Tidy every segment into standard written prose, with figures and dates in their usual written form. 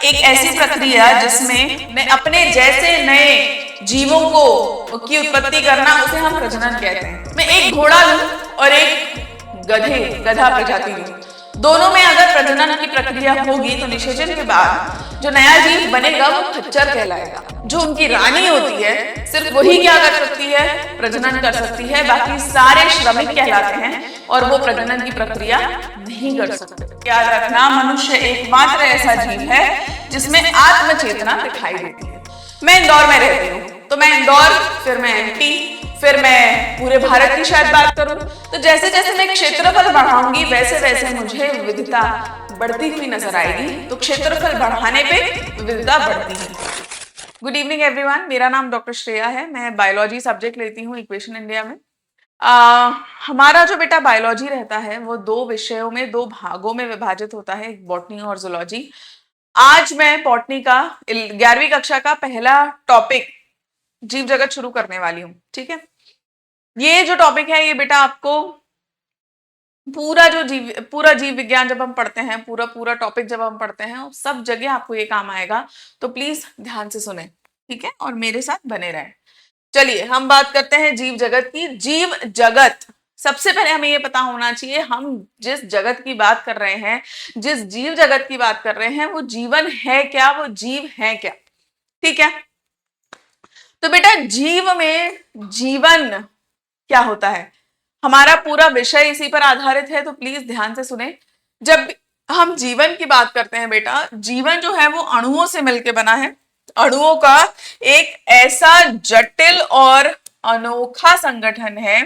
एक ऐसी प्रक्रिया जिसमें मैं अपने जैसे नए जीवों को की उत्पत्ति करना, उसे हम प्रजनन कहते हैं। मैं एक घोड़ा लूं और एक गधा प्रजाति लूं, दोनों में अगर प्रजनन की प्रक्रिया होगी तो निषेचन के बाद जो नया जीव बनेगा वो खच्चर कहलाएगा। जो उनकी रानी होती है सिर्फ वही क्या कर सकती है, प्रजनन कर सकती है, बाकी सारे श्रमिक कहलाते हैं और वो प्रजनन की प्रक्रिया नहीं कर सकते। याद रखना, मनुष्य एकमात्र ऐसा जीव है जिसमें आत्मचेतना दिखाई देती है। मैं इंदौर में रहती हूँ, तो मैं इंदौर, फिर मैं एमपी, फिर मैं पूरे भारत की शायद बात करूं, तो जैसे जैसे मैं क्षेत्रफल बढ़ाऊंगी वैसे वैसे मुझे विविधता बढ़ती हुई नजर आएगी। तो क्षेत्रफल बढ़ाने पे विविधता बढ़ती है। गुड इवनिंग एवरीवन, मेरा नाम डॉक्टर श्रेया है। मैं बायोलॉजी सब्जेक्ट लेती हूँ इक्वेशन इंडिया में। हमारा जो बेटा बायोलॉजी रहता है वो दो विषयों में, दो भागों में विभाजित होता है, बॉटनी और जूलॉजी। आज मैं बॉटनी का 11वीं कक्षा का पहला टॉपिक जीव जगत शुरू करने वाली हूँ। ठीक है, ये जो टॉपिक है ये बेटा आपको पूरा जीव विज्ञान जब हम पढ़ते हैं, पूरा टॉपिक जब हम पढ़ते हैं, सब जगह आपको ये काम आएगा। तो प्लीज ध्यान से सुने, ठीक है, और मेरे साथ बने रहें। चलिए हम बात करते हैं जीव जगत की। जीव जगत, सबसे पहले हमें ये पता होना चाहिए हम जिस जगत की बात कर रहे हैं, जिस जीव जगत की बात कर रहे हैं, वो जीवन है क्या, वो जीव है क्या। ठीक है, तो बेटा जीव में जीवन क्या होता है, हमारा पूरा विषय इसी पर आधारित है, तो प्लीज ध्यान से सुने। जब हम जीवन की बात करते हैं बेटा, जीवन जो है वो अणुओं से मिलकर बना है। अणुओं का एक ऐसा जटिल और अनोखा संगठन है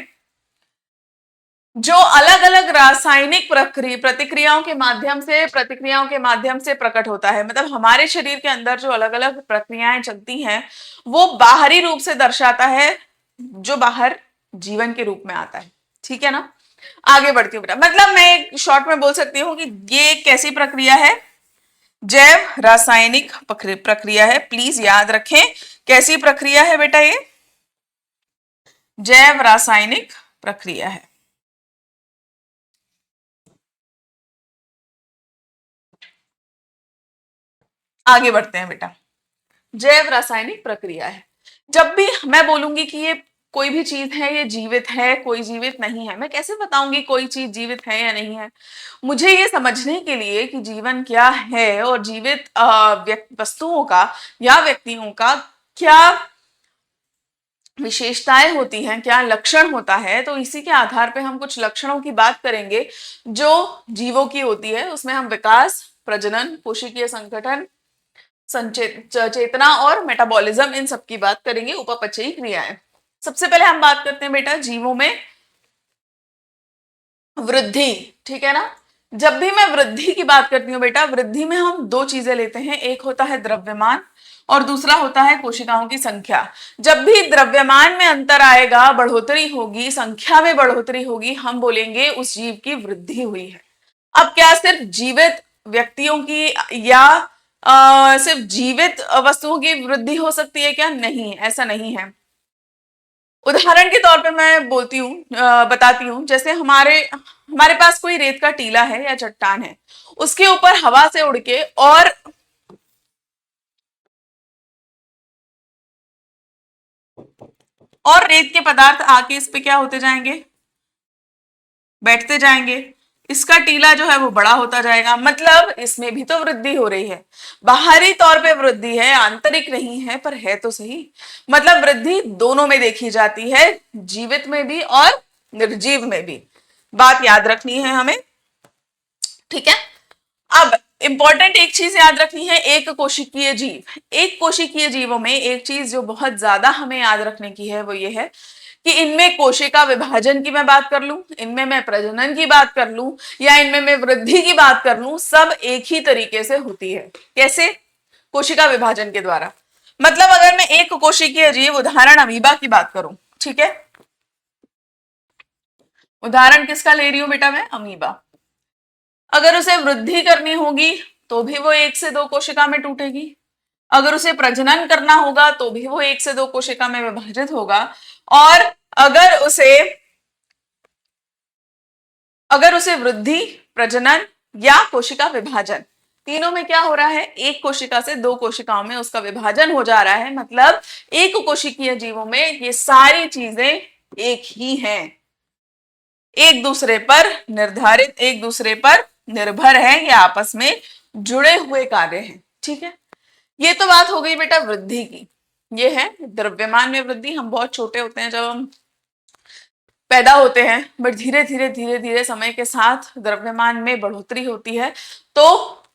जो अलग अलग रासायनिक प्रतिक्रियाओं के माध्यम से प्रकट होता है। मतलब हमारे शरीर के अंदर जो अलग अलग प्रक्रियाएं चलती हैं वो बाहरी रूप से दर्शाता है, जो बाहर जीवन के रूप में आता है। ठीक है ना, आगे बढ़ती हूँ बेटा। मतलब मैं एक शॉर्ट में बोल सकती हूँ कि ये कैसी प्रक्रिया है, जैव रासायनिक प्रक्रिया है। प्लीज याद रखें, कैसी प्रक्रिया है बेटा, ये जैव रासायनिक प्रक्रिया है। आगे बढ़ते हैं बेटा, जैव रासायनिक प्रक्रिया है। जब भी मैं बोलूंगी कि ये कोई भी चीज है, ये जीवित है, कोई जीवित नहीं है, मैं कैसे बताऊंगी कोई चीज जीवित है या नहीं है। मुझे ये समझने के लिए कि जीवन क्या है और जीवित वस्तुओं का या व्यक्तियों का क्या विशेषताएं होती हैं, क्या लक्षण होता है, तो इसी के आधार पे हम कुछ लक्षणों की बात करेंगे जो जीवों की होती है। उसमें हम विकास, प्रजनन, कोशिकीय संगठन, चेतना और मेटाबॉलिज्म, इन सब की बात करेंगे, उपापचयी क्रियाएं। सबसे पहले हम बात करते हैं बेटा जीवों में वृद्धि। ठीक है ना, जब भी मैं वृद्धि की बात करती हूँ बेटा, वृद्धि में हम दो चीजें लेते हैं, एक होता है द्रव्यमान और दूसरा होता है कोशिकाओं की संख्या। जब भी द्रव्यमान में अंतर आएगा, बढ़ोतरी होगी, संख्या में बढ़ोतरी होगी, हम बोलेंगे उस जीव की वृद्धि हुई है। अब क्या सिर्फ जीवित व्यक्तियों की या सिर्फ जीवित वस्तुओं की वृद्धि हो सकती है क्या? नहीं, ऐसा नहीं है। उदाहरण के तौर पे मैं बोलती हूँ, बताती हूँ, जैसे हमारे हमारे पास कोई रेत का टीला है या चट्टान है, उसके ऊपर हवा से उड़ के और रेत के पदार्थ आके इस पे क्या होते जाएंगे, बैठते जाएंगे। इसका टीला जो है वो बड़ा होता जाएगा, मतलब इसमें भी तो वृद्धि हो रही है। बाहरी तौर पे वृद्धि है, आंतरिक नहीं है, पर है तो सही। मतलब वृद्धि दोनों में देखी जाती है, जीवित में भी और निर्जीव में भी। बात याद रखनी है हमें, ठीक है। अब इंपॉर्टेंट एक चीज याद रखनी है, एक कोशिकीय जीव। एक कोशिकीय जीवों में एक चीज जो बहुत ज्यादा हमें याद रखने की है वो ये है कि इनमें कोशिका विभाजन की मैं बात कर लूं, इनमें मैं प्रजनन की बात कर लूं, या इनमें मैं वृद्धि की बात कर लूं, सब एक ही तरीके से होती है। कैसे? कोशिका विभाजन के द्वारा। मतलब अगर मैं एक कोशिकीय जीव, उदाहरण अमीबा की बात करूं, ठीक है, उदाहरण किसका ले रही हूं बेटा मैं? अमीबा। अगर उसे वृद्धि करनी होगी तो भी वो एक से दो कोशिका में टूटेगी, अगर उसे प्रजनन करना होगा तो भी वो एक से दो कोशिका में विभाजित होगा, और अगर उसे वृद्धि, प्रजनन या कोशिका विभाजन तीनों में क्या हो रहा है, एक कोशिका से दो कोशिकाओं में उसका विभाजन हो जा रहा है। मतलब एक कोशिकीय जीवों में ये सारी चीजें एक ही हैं, एक दूसरे पर निर्धारित, एक दूसरे पर निर्भर है, ये आपस में जुड़े हुए कार्य हैं। ठीक है, ये तो बात हो गई बेटा वृद्धि की। ये है द्रव्यमान में वृद्धि। हम बहुत छोटे होते हैं जब हम पैदा होते हैं, बट धीरे धीरे धीरे धीरे समय के साथ द्रव्यमान में बढ़ोतरी होती है तो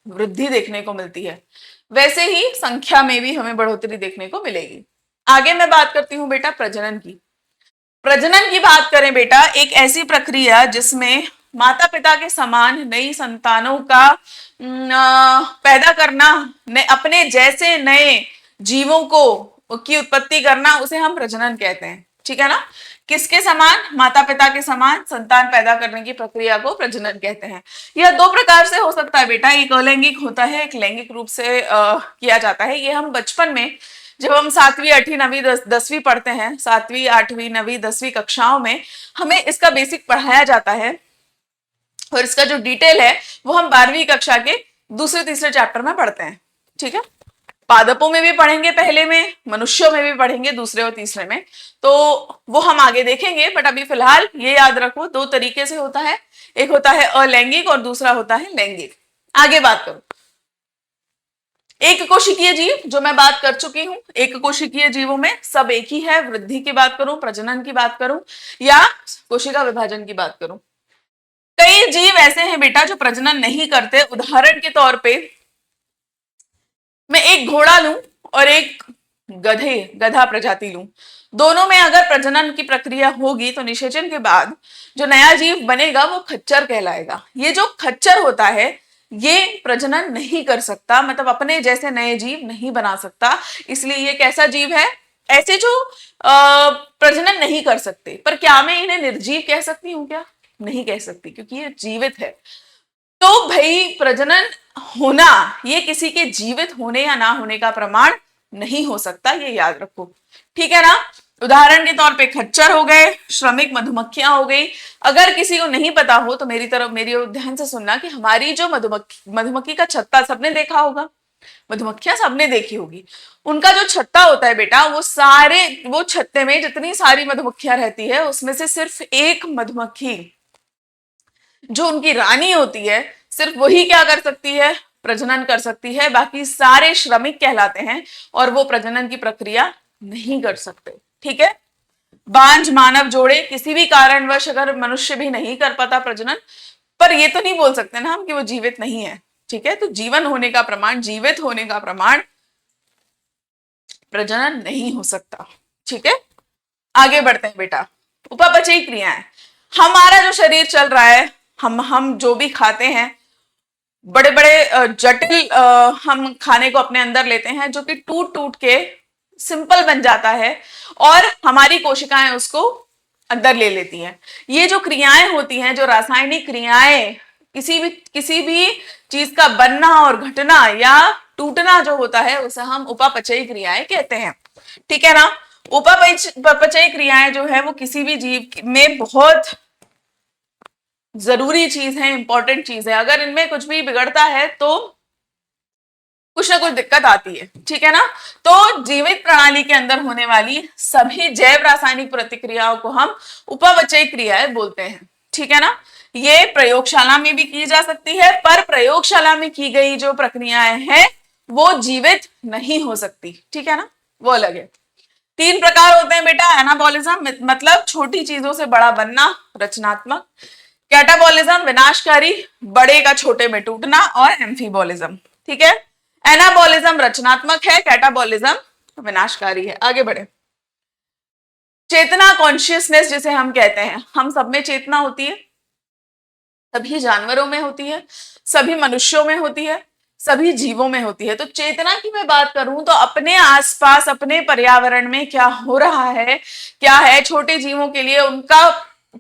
वृद्धि देखने को मिलती है। वैसे ही संख्या में भी हमें बढ़ोतरी देखने को मिलेगी। आगे मैं बात करती हूं बेटा प्रजनन की। प्रजनन की बात करें बेटा, एक ऐसी प्रक्रिया जिसमें माता पिता के समान नई संतानों का पैदा करना, अपने जैसे नए जीवों को की उत्पत्ति करना, उसे हम प्रजनन कहते हैं। ठीक है ना, किसके समान, माता पिता के समान संतान पैदा करने की प्रक्रिया को प्रजनन कहते हैं। यह दो प्रकार से हो सकता है बेटा, एक अलैंगिक होता है, एक लैंगिक रूप से किया जाता है। ये हम बचपन में जब हम 7वीं 8वीं 9वीं 10वीं पढ़ते हैं, 7वीं 8वीं 9वीं 10वीं कक्षाओं में हमें इसका बेसिक पढ़ाया जाता है, और इसका जो डिटेल है वो हम 12वीं कक्षा के दूसरे तीसरे चैप्टर में पढ़ते हैं। ठीक है, पादपों में भी पढ़ेंगे, पहले में मनुष्यों में भी पढ़ेंगे, दूसरे और तीसरे में, तो वो हम आगे देखेंगे। बट अभी फिलहाल ये याद रखो, दो तरीके से होता है, एक होता है अलैंगिक और दूसरा होता है लैंगिक। आगे बात करो, एक कोशिकीय जीव जो मैं बात कर चुकी हूं, एक कोशिकीय जीवों में सब एक ही है। वृद्धि की बात करूं, प्रजनन की बात करूं या कोशिका विभाजन की बात करूं, कई जीव ऐसे हैं बेटा जो प्रजनन नहीं करते। उदाहरण के तौर पे मैं एक घोड़ा लूं और एक गधा प्रजाति लूं, दोनों में अगर प्रजनन की प्रक्रिया होगी तो निषेचन के बाद जो नया जीव बनेगा वो खच्चर कहलाएगा। ये जो खच्चर होता है ये प्रजनन नहीं कर सकता, मतलब अपने जैसे नए जीव नहीं बना सकता, इसलिए ये कैसा जीव है, ऐसे जो प्रजनन नहीं कर सकते। पर क्या मैं इन्हें निर्जीव कह सकती हूँ? क्या नहीं कह सकती, क्योंकि ये जीवित है। तो भाई प्रजनन होना ये किसी के जीवित होने या ना होने का प्रमाण नहीं हो सकता, ये याद रखो। ठीक है ना, उदाहरण के तौर पे खच्चर हो गए, श्रमिक मधुमक्खियां हो गई। अगर किसी को नहीं पता हो तो मेरी ओर ध्यान से सुनना कि हमारी जो मधुमक्खी का छत्ता सबने देखा होगा, मधुमक्खियां सबने देखी होगी। उनका जो छत्ता होता है बेटा, वो छत्ते में जितनी सारी मधुमक्खियां रहती है उसमें से सिर्फ एक मधुमक्खी जो उनकी रानी होती है, सिर्फ वही क्या कर सकती है, प्रजनन कर सकती है। बाकी सारे श्रमिक कहलाते हैं और वो प्रजनन की प्रक्रिया नहीं कर सकते। ठीक है, बांझ मानव जोड़े किसी भी कारणवश अगर मनुष्य भी नहीं कर पाता प्रजनन, पर ये तो नहीं बोल सकते ना हम कि वो जीवित नहीं है। ठीक है, तो जीवन होने का प्रमाण, जीवित होने का प्रमाण प्रजनन नहीं हो सकता। ठीक है, आगे बढ़ते हैं बेटा, उपापचयी क्रियाएं। हमारा जो शरीर चल रहा है, हम जो भी खाते हैं, बड़े बड़े जटिल हम खाने को अपने अंदर लेते हैं जो कि टूट टूट के सिंपल बन जाता है और हमारी कोशिकाएं उसको अंदर ले लेती हैं। ये जो क्रियाएं होती हैं, जो रासायनिक क्रियाएं, किसी भी चीज का बनना और घटना या टूटना जो होता है उसे हम उपापचयी क्रियाएं कहते हैं। ठीक है ना, उपापचयी क्रियाएं जो है वो किसी भी जीव में बहुत जरूरी चीज है, इंपॉर्टेंट चीज है। अगर इनमें कुछ भी बिगड़ता है तो कुछ ना कुछ दिक्कत आती है। ठीक है ना, तो जीवित प्रणाली के अंदर होने वाली सभी जैव रासायनिक प्रतिक्रियाओं को हम उपापचयी क्रियाएं बोलते हैं। ठीक है ना, ये प्रयोगशाला में भी की जा सकती है, पर प्रयोगशाला में की गई जो प्रक्रियाएं हैं वो जीवित नहीं हो सकती। ठीक है ना, वो अलग है। 3 प्रकार होते हैं बेटा, एनाबॉलिज्म मतलब छोटी चीजों से बड़ा बनना, रचनात्मक, कैटाबॉलिज्म विनाशकारी, बड़े का छोटे में टूटना, और एम्फीबॉलिज्म। ठीक है, एनाबॉलिज्म रचनात्मक है, कैटाबॉलिज्म विनाशकारी है। आगे बढ़े, चेतना, कॉन्शियसनेस जिसे हम कहते हैं, हम सब में चेतना होती है, सभी जानवरों में होती है, सभी मनुष्यों में होती है, सभी जीवों में होती है। तो चेतना की मैं बात करूं तो अपने आसपास, अपने पर्यावरण में क्या हो रहा है, क्या है, छोटे जीवों के लिए उनका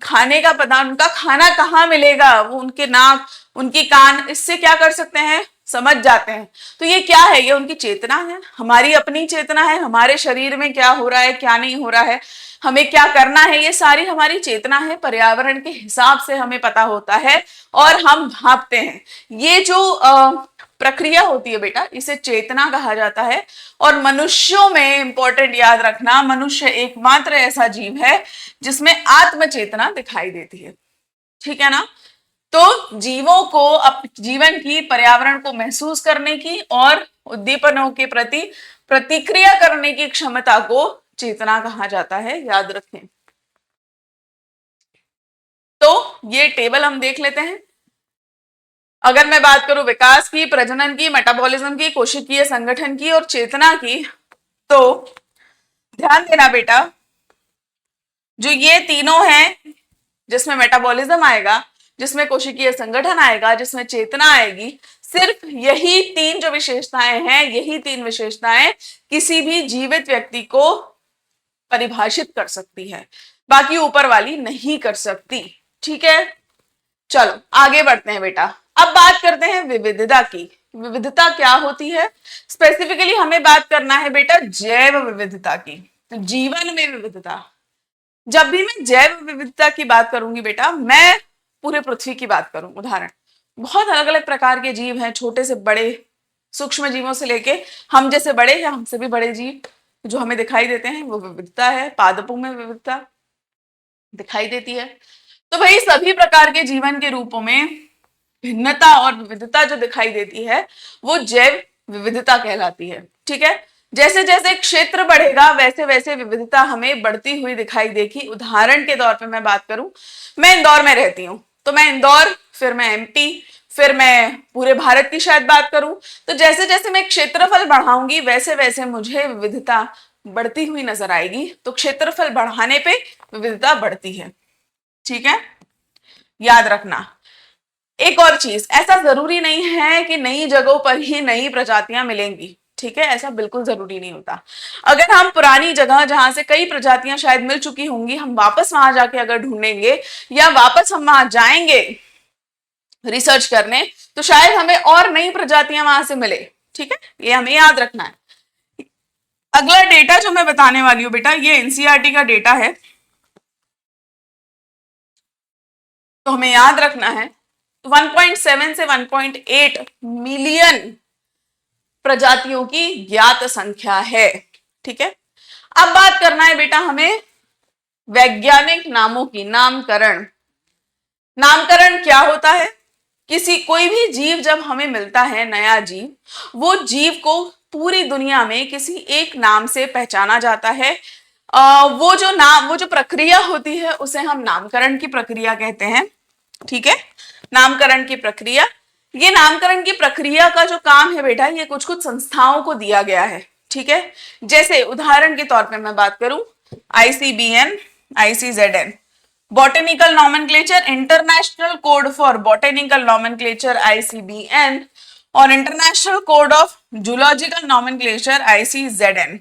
खाने का पता, उनका खाना कहाँ मिलेगा, वो उनके नाक, उनकी कान, इससे क्या कर सकते हैं, समझ जाते हैं। तो ये क्या है, ये उनकी चेतना है। हमारी अपनी चेतना है, हमारे शरीर में क्या हो रहा है, क्या नहीं हो रहा है, हमें क्या करना है, ये सारी हमारी चेतना है। पर्यावरण के हिसाब से हमें पता होता है और हम भापते हैं। ये जो प्रक्रिया होती है बेटा, इसे चेतना कहा जाता है। और मनुष्यों में इंपॉर्टेंट याद रखना, मनुष्य एकमात्र ऐसा जीव है जिसमें आत्म चेतना दिखाई देती है, ठीक है ना। तो जीवों को जीवन की, पर्यावरण को महसूस करने की और उद्दीपनों के प्रति प्रतिक्रिया करने की क्षमता को चेतना कहा जाता है, याद रखें। तो ये टेबल हम देख लेते हैं। अगर मैं बात करूं विकास की, प्रजनन की, मेटाबॉलिज्म की, कोशिकीय संगठन की और चेतना की, तो ध्यान देना बेटा, जो ये तीनों हैं, जिसमें मेटाबॉलिज्म आएगा, जिसमें कोशिकीय संगठन आएगा, जिसमें चेतना आएगी, सिर्फ यही तीन जो विशेषताएं हैं, यही तीन विशेषताएं किसी भी जीवित व्यक्ति को परिभाषित कर सकती है, बाकी ऊपर वाली नहीं कर सकती, ठीक है। चलो आगे बढ़ते हैं बेटा। अब बात करते हैं विविधता की। विविधता क्या होती है? स्पेसिफिकली हमें बात करना है बेटा जैव विविधता की। तो जीवन में विविधता, जब भी मैं जैव विविधता की बात करूंगी बेटा, मैं पूरे पृथ्वी की बात करूं, उदाहरण, बहुत अलग अलग प्रकार के जीव हैं, छोटे से बड़े, सूक्ष्म जीवों से लेके हम जैसे बड़े या हमसे भी बड़े जीव जो हमें दिखाई देते हैं, वो विविधता है। पादपों में विविधता दिखाई देती है। तो भाई सभी प्रकार के जीवन के रूपों में भिन्नता और विविधता जो दिखाई देती है वो जैव विविधता कहलाती है, ठीक है। जैसे जैसे क्षेत्र बढ़ेगा वैसे वैसे विविधता हमें बढ़ती हुई दिखाई देगी। उदाहरण के तौर पे मैं बात करूं, मैं इंदौर में रहती हूं, तो मैं इंदौर, फिर मैं एमपी, फिर मैं पूरे भारत की शायद बात करूं, तो जैसे जैसे मैं क्षेत्रफल बढ़ाऊंगी वैसे वैसे मुझे विविधता बढ़ती हुई नजर आएगी। तो क्षेत्रफल बढ़ाने पे विविधता बढ़ती है, ठीक है, याद रखना। एक और चीज, ऐसा जरूरी नहीं है कि नई जगहों पर ही नई प्रजातियां मिलेंगी, ठीक है, ऐसा बिल्कुल जरूरी नहीं होता। अगर हम पुरानी जगह जहां से कई प्रजातियां शायद मिल चुकी होंगी, हम वापस वहां जाके अगर ढूंढेंगे या वापस हम वहां जाएंगे रिसर्च करने, तो शायद हमें और नई प्रजातियां वहां से मिले, ठीक है, ये हमें याद रखना है। अगला डेटा जो मैं बताने वाली हूं बेटा, ये एनसीईआरटी का डेटा है, तो हमें याद रखना है 1.7 से 1.8 मिलियन प्रजातियों की ज्ञात संख्या है, ठीक है। अब बात करना है बेटा हमें वैज्ञानिक नामों की, नामकरण। नामकरण क्या होता है? कोई भी जीव जब हमें मिलता है, नया जीव, वो जीव को पूरी दुनिया में किसी एक नाम से पहचाना जाता है। वो जो प्रक्रिया होती है उसे हम नामकरण की प्रक्रिया कहते हैं, ठीक है, नामकरण की प्रक्रिया। ये नामकरण की प्रक्रिया का जो काम है बेटा, ये कुछ कुछ संस्थाओं को दिया गया है, ठीक है। जैसे उदाहरण के तौर पे मैं बात करूं, ICBN, ICZN, botanical nomenclature, international code for botanical nomenclature ICBN, और international code of zoological nomenclature ICZN।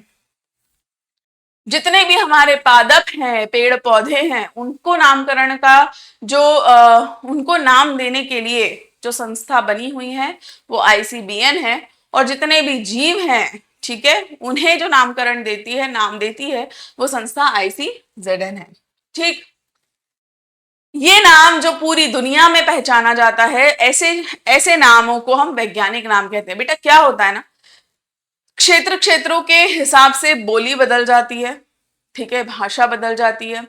जितने भी हमारे पादप हैं, पेड़ पौधे हैं, उनको नामकरण का जो उनको नाम देने के लिए जो संस्था बनी हुई है वो ICBN है। और जितने भी जीव हैं, ठीक है, उन्हें जो नामकरण देती है, नाम देती है, वो संस्था ICZN है, ठीक। ये नाम जो पूरी दुनिया में पहचाना जाता है, ऐसे ऐसे नामों को हम वैज्ञानिक नाम कहते हैं। बेटा क्या होता है ना, क्षेत्रों के हिसाब से बोली बदल जाती है, ठीक है, भाषा बदल जाती है,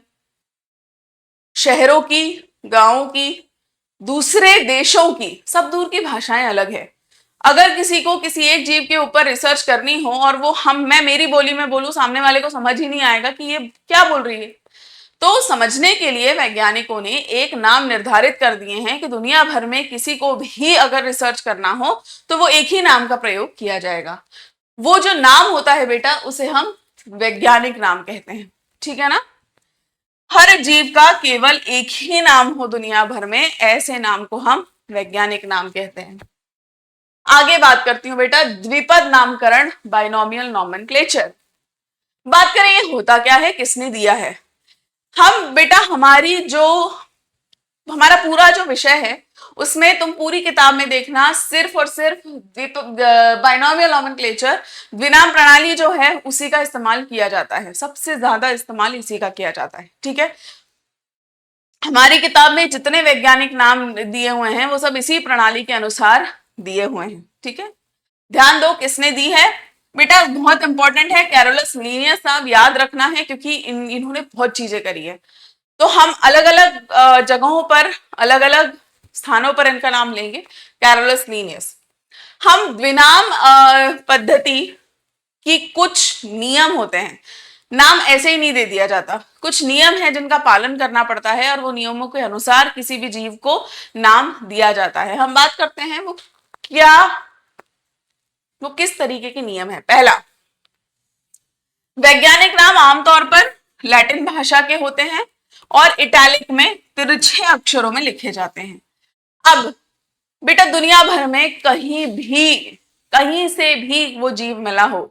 शहरों की, गांवों की, दूसरे देशों की, सब दूर की भाषाएं अलग है। अगर किसी को किसी एक जीव के ऊपर रिसर्च करनी हो और वो मैं मेरी बोली में बोलूं, सामने वाले को समझ ही नहीं आएगा कि ये क्या बोल रही है। तो समझने के लिए वैज्ञानिकों ने एक नाम निर्धारित कर दिए हैं कि दुनिया भर में किसी को भी अगर रिसर्च करना हो तो वो एक ही नाम का प्रयोग किया जाएगा। वो जो नाम होता है बेटा, उसे हम वैज्ञानिक नाम कहते हैं, ठीक है ना। हर जीव का केवल एक ही नाम हो दुनिया भर में, ऐसे नाम को हम वैज्ञानिक नाम कहते हैं। आगे बात करती हूं बेटा द्विपद नामकरण, बाइनोमियल नॉमेनक्लेचर। बात करें ये होता क्या है, किसने दिया है। हम बेटा हमारा पूरा जो विषय है उसमें तुम पूरी किताब में देखना, सिर्फ और सिर्फ बाइनोमियल नॉमेनक्लेचर, द्विनाम प्रणाली जो है उसी का इस्तेमाल किया जाता है, सबसे ज्यादा इस्तेमाल इसी का किया जाता है, ठीक है। हमारी किताब में जितने वैज्ञानिक नाम दिए हुए हैं वो सब इसी प्रणाली के अनुसार दिए हुए हैं, ठीक है, ध्यान दो किसने दी है बेटा, बहुत इंपॉर्टेंट है, कैरोलस लीनियस, आप याद रखना है क्योंकि इन्होंने बहुत चीजें करी है। तो हम अलग अलग जगहों पर, अलग अलग स्थानों पर इनका नाम लेंगे। Carolus Linnaeus. हम द्विनाम पद्धति की कुछ नियम होते हैं, नाम ऐसे ही नहीं दे दिया जाता, कुछ नियम है जिनका पालन करना पड़ता है और वो नियमों के अनुसार किसी भी जीव को नाम दिया जाता है। हम बात करते हैं वो क्या, वो किस तरीके के नियम है। पहला, वैज्ञानिक नाम आमतौर पर लैटिन भाषा के होते हैं और इटैलिक में तिरछे अक्षरों में लिखे जाते हैं। अब बेटा दुनिया भर में कहीं भी, कहीं से भी वो जीव मिला हो,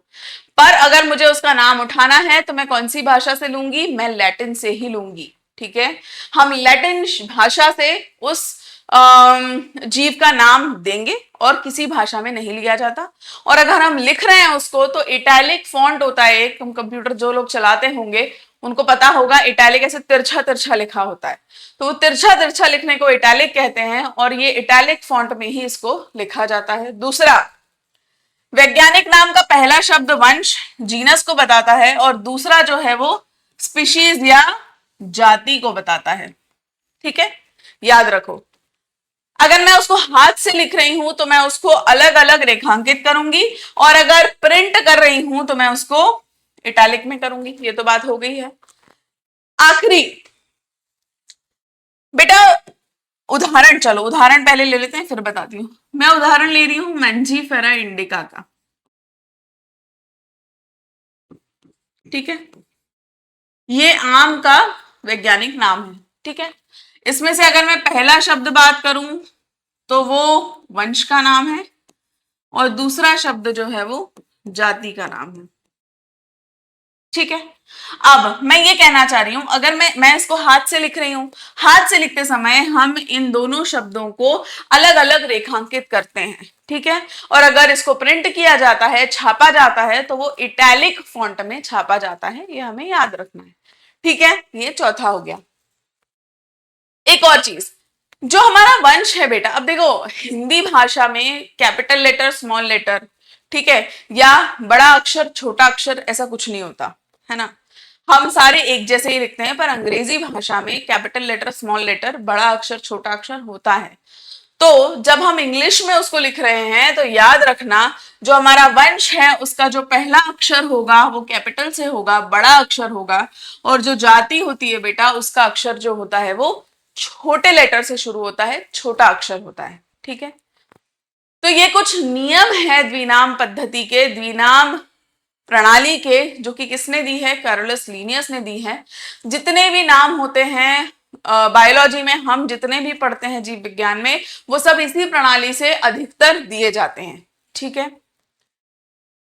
पर अगर मुझे उसका नाम उठाना है तो मैं कौन सी भाषा से लूंगी, मैं लैटिन से ही लूंगी। ठीक है, हम लैटिन भाषा से उस जीव का नाम देंगे और किसी भाषा में नहीं लिया जाता। और अगर हम लिख रहे हैं उसको तो इटैलिक फॉन्ट होता है एक, हम कंप्यूटर जो लोग चलाते होंगे उनको पता होगा, इटैलिक ऐसे तिरछा तिरछा लिखा होता है, तो वो तिरछा तिरछा लिखने को इटैलिक कहते हैं और ये इटैलिक फॉन्ट में ही इसको लिखा जाता है। दूसरा, वैज्ञानिक नाम का पहला शब्द वंश जीनस को बताता है और दूसरा जो है वो स्पीशीज या जाति को बताता है। ठीक है, याद रखो, अगर मैं उसको हाथ से लिख रही हूं तो मैं उसको अलग अलग रेखांकित करूंगी और अगर प्रिंट कर रही हूं तो मैं उसको इटैलिक में करूंगी। ये तो बात हो गई है। आखिरी बेटा उदाहरण, चलो उदाहरण पहले ले लेते हैं फिर बताती हूं। मैं उदाहरण ले रही हूं मैंजीफेरा इंडिका का। ठीक है, ये आम का वैज्ञानिक नाम है। ठीक है, इसमें से अगर मैं पहला शब्द बात करूं तो वो वंश का नाम है और दूसरा शब्द जो है वो जाति का नाम है। ठीक है, अब मैं ये कहना चाह रही हूं, अगर मैं इसको हाथ से लिख रही हूं, हाथ से लिखते समय हम इन दोनों शब्दों को अलग अलग रेखांकित करते हैं। ठीक है, और अगर इसको प्रिंट किया जाता है, छापा जाता है, तो वो इटैलिक फॉन्ट में छापा जाता है, ये हमें याद रखना है। ठीक है, ये चौथा हो गया। एक और चीज, जो हमारा वंश है बेटा, अब देखो हिंदी भाषा में कैपिटल लेटर स्मॉल लेटर, ठीक है, या बड़ा अक्षर छोटा अक्षर ऐसा कुछ नहीं होता है ना, हम सारे एक जैसे ही लिखते हैं, पर अंग्रेजी भाषा में कैपिटल लेटर स्मॉल लेटर बड़ा अक्षर छोटा अक्षर होता है। तो जब हम इंग्लिश में उसको लिख रहे हैं तो याद रखना, जो हमारा वंश है उसका जो पहला अक्षर होगा वो कैपिटल से होगा, बड़ा अक्षर होगा, और जो जाति होती है बेटा उसका अक्षर जो होता है वो छोटे लेटर से शुरू होता है, छोटा अक्षर होता है। ठीक है, तो ये कुछ नियम है द्विनाम पद्धति के, द्विनाम प्रणाली के, जो कि किसने दी है, कैरोलस लीनियस ने दी है। जितने भी नाम होते हैं बायोलॉजी में, हम जितने भी पढ़ते हैं जीव विज्ञान में, वो सब इसी प्रणाली से अधिकतर दिए जाते हैं। ठीक है,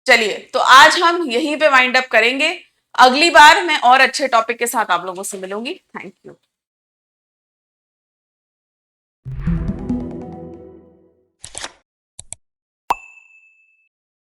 चलिए तो आज हम यहीं पे वाइंड अप करेंगे, अगली बार मैं और अच्छे टॉपिक के साथ आप लोगों से मिलूंगी। Thank you.